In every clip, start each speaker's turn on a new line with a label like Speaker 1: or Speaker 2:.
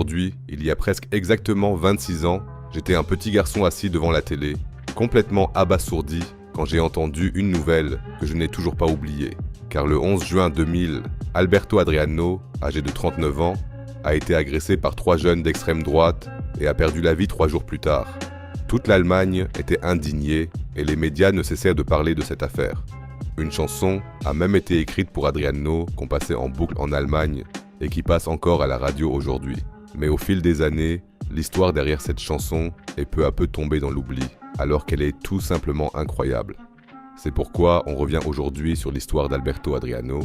Speaker 1: aujourd'hui, il y a presque exactement 26 ans, j'étais un petit garçon assis devant la télé, complètement abasourdi quand j'ai entendu une nouvelle que je n'ai toujours pas oubliée. Car le 11 juin 2000, Alberto Adriano, âgé de 39 ans, a été agressé par 3 jeunes d'extrême droite et a perdu la vie 3 jours plus tard. Toute l'Allemagne était indignée et les médias ne cessèrent de parler de cette affaire. Une chanson a même été écrite pour Adriano qu'on passait en boucle en Allemagne et qui passe encore à la radio aujourd'hui. Mais au fil des années, l'histoire derrière cette chanson est peu à peu tombée dans l'oubli, alors qu'elle est tout simplement incroyable. C'est pourquoi on revient aujourd'hui sur l'histoire d'Alberto Adriano.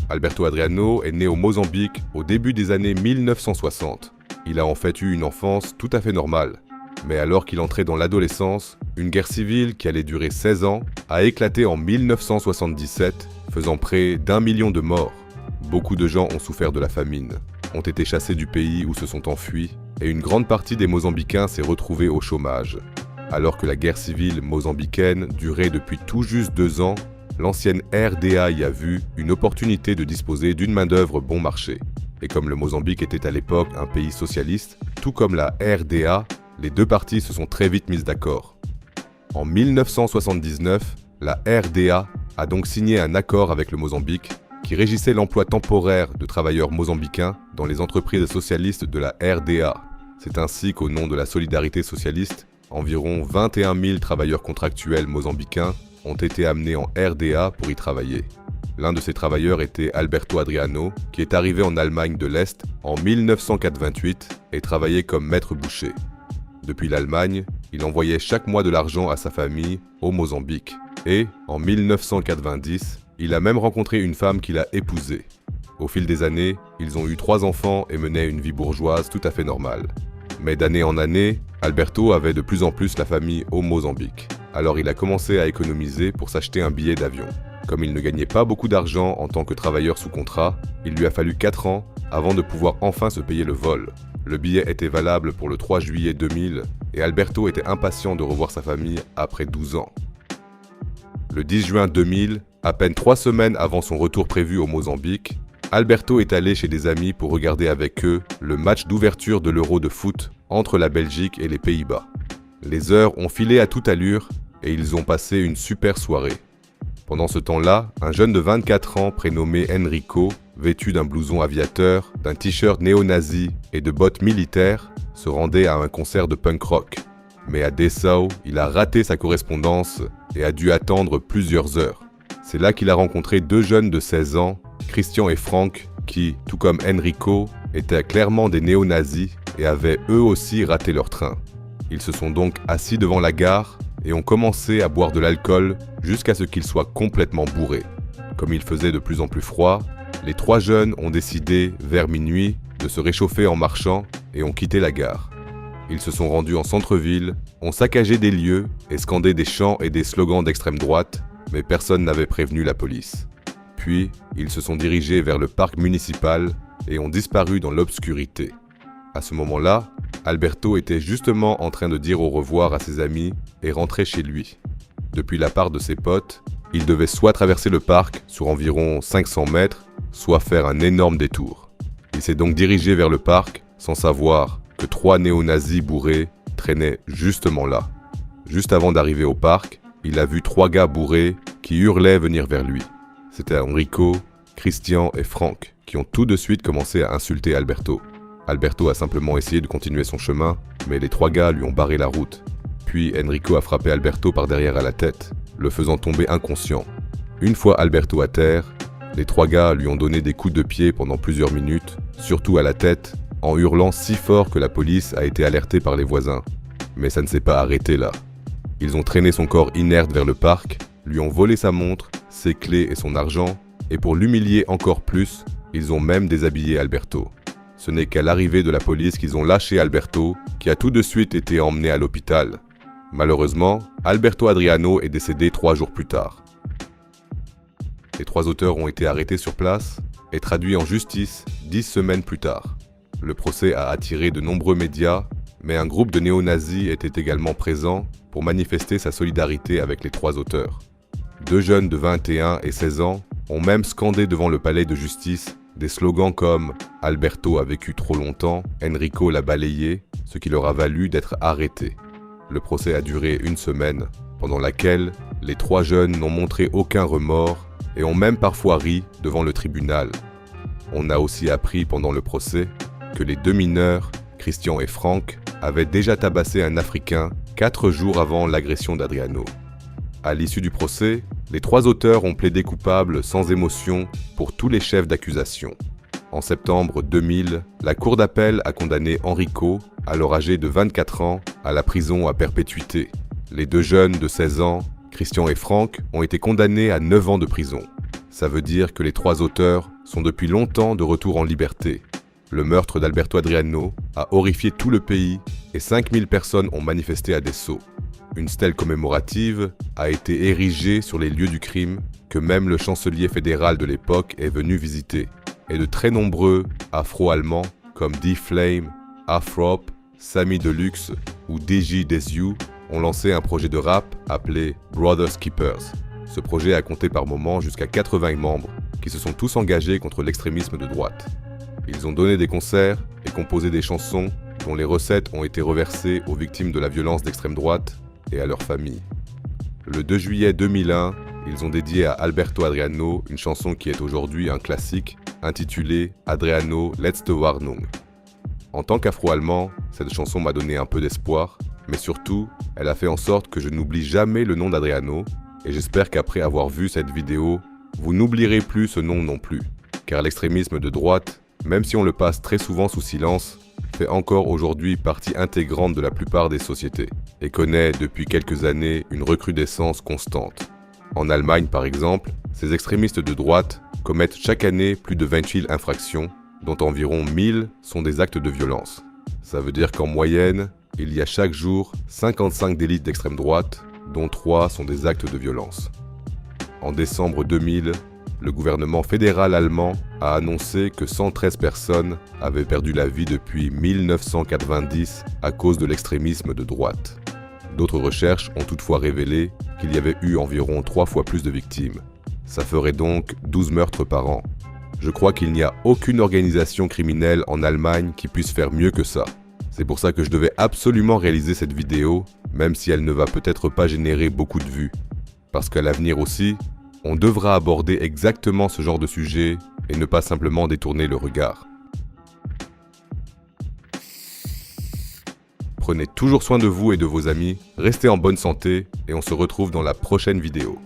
Speaker 1: Alberto Adriano est né au Mozambique au début des années 1960. Il a en fait eu une enfance tout à fait normale. Mais alors qu'il entrait dans l'adolescence, une guerre civile qui allait durer 16 ans a éclaté en 1977, faisant près d'1 million de morts. Beaucoup de gens ont souffert de la famine, ont été chassés du pays ou se sont enfuis, et une grande partie des Mozambicains s'est retrouvée au chômage. Alors que la guerre civile mozambicaine durait depuis tout juste 2 ans, l'ancienne RDA y a vu une opportunité de disposer d'une main-d'œuvre bon marché. Et comme le Mozambique était à l'époque un pays socialiste, tout comme la RDA, les deux parties se sont très vite mises d'accord. En 1979, la RDA a donc signé un accord avec le Mozambique qui régissait l'emploi temporaire de travailleurs mozambicains dans les entreprises socialistes de la RDA. C'est ainsi qu'au nom de la solidarité socialiste, environ 21 000 travailleurs contractuels mozambicains ont été amenés en RDA pour y travailler. L'un de ces travailleurs était Alberto Adriano, qui est arrivé en Allemagne de l'Est en 1988 et travaillait comme maître boucher. Depuis l'Allemagne, il envoyait chaque mois de l'argent à sa famille au Mozambique. Et, en 1990, il a même rencontré une femme qu'il a épousée. Au fil des années, ils ont eu 3 enfants et menaient une vie bourgeoise tout à fait normale. Mais d'année en année, Alberto avait de plus en plus la famille au Mozambique. Alors il a commencé à économiser pour s'acheter un billet d'avion. Comme il ne gagnait pas beaucoup d'argent en tant que travailleur sous contrat, il lui a fallu 4 ans avant de pouvoir enfin se payer le vol. Le billet était valable pour le 3 juillet 2000 et Alberto était impatient de revoir sa famille après 12 ans. Le 10 juin 2000, à peine 3 semaines avant son retour prévu au Mozambique, Alberto est allé chez des amis pour regarder avec eux le match d'ouverture de l'Euro de foot entre la Belgique et les Pays-Bas. Les heures ont filé à toute allure et ils ont passé une super soirée. Pendant ce temps-là, un jeune de 24 ans prénommé Enrico, vêtu d'un blouson aviateur, d'un t-shirt néo-nazi et de bottes militaires, se rendait à un concert de punk rock. Mais à Dessau, il a raté sa correspondance et a dû attendre plusieurs heures. C'est là qu'il a rencontré 2 jeunes de 16 ans, Christian et Frank, qui, tout comme Enrico, étaient clairement des néo-nazis et avaient eux aussi raté leur train. Ils se sont donc assis devant la gare et ont commencé à boire de l'alcool jusqu'à ce qu'ils soient complètement bourrés. Comme il faisait de plus en plus froid, les 3 jeunes ont décidé, vers minuit, de se réchauffer en marchant et ont quitté la gare. Ils se sont rendus en centre-ville, ont saccagé des lieux et scandé des chants et des slogans d'extrême droite, mais personne n'avait prévenu la police. Puis, ils se sont dirigés vers le parc municipal et ont disparu dans l'obscurité. À ce moment-là, Alberto était justement en train de dire au revoir à ses amis et rentrer chez lui. Depuis la part de ses potes, il devait soit traverser le parc sur environ 500 mètres, soit faire un énorme détour. Il s'est donc dirigé vers le parc sans savoir que 3 néo-nazis bourrés traînaient justement là. Juste avant d'arriver au parc, il a vu 3 gars bourrés qui hurlaient venir vers lui. C'était Enrico, Christian et Frank qui ont tout de suite commencé à insulter Alberto. Alberto a simplement essayé de continuer son chemin, mais les 3 gars lui ont barré la route. Puis Enrico a frappé Alberto par derrière à la tête, le faisant tomber inconscient. Une fois Alberto à terre, les 3 gars lui ont donné des coups de pied pendant plusieurs minutes, surtout à la tête, en hurlant si fort que la police a été alertée par les voisins. Mais ça ne s'est pas arrêté là. Ils ont traîné son corps inerte vers le parc, lui ont volé sa montre, ses clés et son argent, et pour l'humilier encore plus, ils ont même déshabillé Alberto. Ce n'est qu'à l'arrivée de la police qu'ils ont lâché Alberto, qui a tout de suite été emmené à l'hôpital. Malheureusement, Alberto Adriano est décédé 3 jours plus tard. Les 3 auteurs ont été arrêtés sur place et traduits en justice 10 semaines plus tard. Le procès a attiré de nombreux médias, Mais un groupe de néo-nazis était également présent pour manifester sa solidarité avec les 3 auteurs. 2 jeunes de 21 et 16 ans ont même scandé devant le palais de justice des slogans comme « Alberto a vécu trop longtemps, Enrico l'a balayé », ce qui leur a valu d'être arrêtés. Le procès a duré 1 semaine, pendant laquelle les 3 jeunes n'ont montré aucun remords et ont même parfois ri devant le tribunal. On a aussi appris pendant le procès que les 2 mineurs, Christian et Franck, avaient déjà tabassé un Africain 4 jours avant l'agression d'Adriano. À l'issue du procès, les 3 auteurs ont plaidé coupables sans émotion pour tous les chefs d'accusation. En septembre 2000, la cour d'appel a condamné Enrico, alors âgé de 24 ans, à la prison à perpétuité. Les 2 jeunes de 16 ans, Christian et Franck, ont été condamnés à 9 ans de prison. Ça veut dire que les 3 auteurs sont depuis longtemps de retour en liberté. Le meurtre d'Alberto Adriano a horrifié tout le pays et 5000 personnes ont manifesté à Dessau. Une stèle commémorative a été érigée sur les lieux du crime que même le chancelier fédéral de l'époque est venu visiter. Et de très nombreux Afro-Allemands comme D-Flame, Afrop, Samy Deluxe ou DJ Desiu ont lancé un projet de rap appelé Brothers Keepers. Ce projet a compté par moments jusqu'à 80 membres qui se sont tous engagés contre l'extrémisme de droite. Ils ont donné des concerts et composé des chansons dont les recettes ont été reversées aux victimes de la violence d'extrême droite et à leurs familles. Le 2 juillet 2001, ils ont dédié à Alberto Adriano une chanson qui est aujourd'hui un classique intitulée Adriano Letzte Warnung. En tant qu'Afro-Allemand, cette chanson m'a donné un peu d'espoir, mais surtout, elle a fait en sorte que je n'oublie jamais le nom d'Adriano, et j'espère qu'après avoir vu cette vidéo, vous n'oublierez plus ce nom non plus, car l'extrémisme de droite, même si on le passe très souvent sous silence, fait encore aujourd'hui partie intégrante de la plupart des sociétés, et connaît depuis quelques années une recrudescence constante. En Allemagne par exemple, ces extrémistes de droite commettent chaque année plus de 28 infractions, dont environ 1000 sont des actes de violence. Ça veut dire qu'en moyenne, il y a chaque jour 55 délits d'extrême droite, dont 3 sont des actes de violence. En décembre 2000, le gouvernement fédéral allemand a annoncé que 113 personnes avaient perdu la vie depuis 1990 à cause de l'extrémisme de droite. D'autres recherches ont toutefois révélé qu'il y avait eu environ 3 fois plus de victimes. Ça ferait donc 12 meurtres par an. Je crois qu'il n'y a aucune organisation criminelle en Allemagne qui puisse faire mieux que ça. C'est pour ça que je devais absolument réaliser cette vidéo, même si elle ne va peut-être pas générer beaucoup de vues. Parce qu'à l'avenir aussi, on devra aborder exactement ce genre de sujet et ne pas simplement détourner le regard. Prenez toujours soin de vous et de vos amis, restez en bonne santé et on se retrouve dans la prochaine vidéo.